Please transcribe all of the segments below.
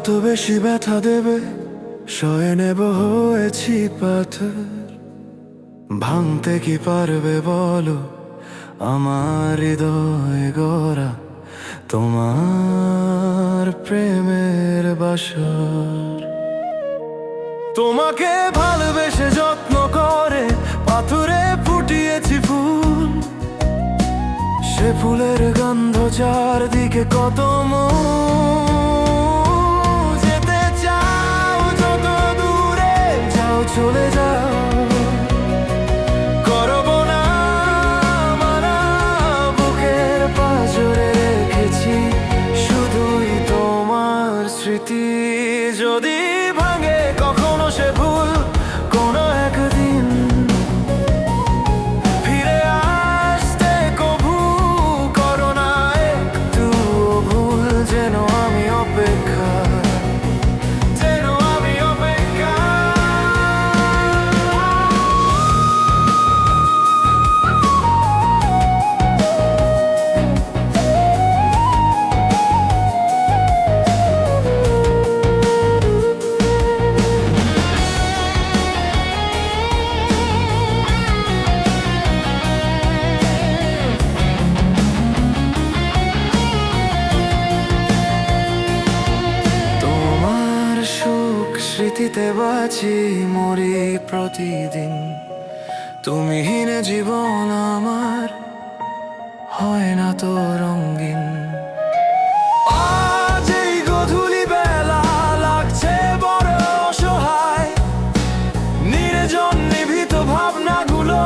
কত বেশি ব্যথা দেবে, সয়ে নেব হয়েছি পাথর। ভাঙতে কি পারবে বলো আমার হৃদয় গড়া তোমার প্রেমের বাসর। তোমাকে ভালোবেসে যত্ন করে পাথরে ফুটিয়েছি ফুল, সে ফুলের গন্ধ চারদিকে কত যেতে চাও যত দূরে যাও চলে যাও, করবো না মানা, বুকের পাঁজরে রেখেছি শুধুই তোমার স্মৃতি। যদি ভাঙে কখনো সে ভুল কোনো একদিন, ফিরে আসতে কভু করো না একটু ভুল। যেন আমি অপেক্ষা, যেন আমি অপেক্ষা। স্মৃতিতে বাঁচি মরি প্রতিদিন, তুমিহীন জীবন আমার হয় না তো রঙিন। আজ এই গধূলি বেলা লাগছে বড় অসহায়, নির্জন নিভৃত ভাবনাগুলো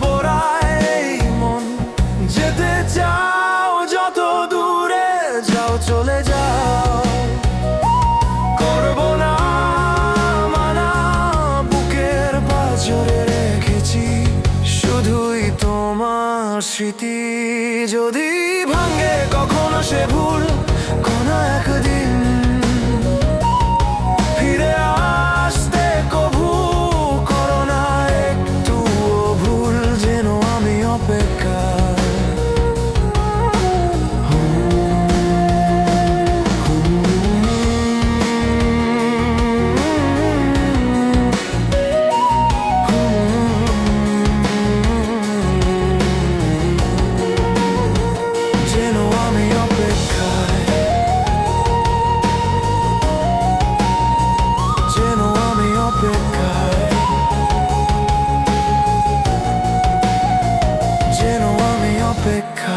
পোড়ায় এই মন। যেতে চাও যত দূরে যাও চলে যাও, করবো না জোরে রেখেছি শুধুই তোমার স্মৃতি। যদি ভাঙে কখনো সে ভুল কোনো একদিন, ফিরে আসতে কভু করো না একটু ভুল। যেন আমি অপেক্ষা, যেন আমি অপেক্ষা।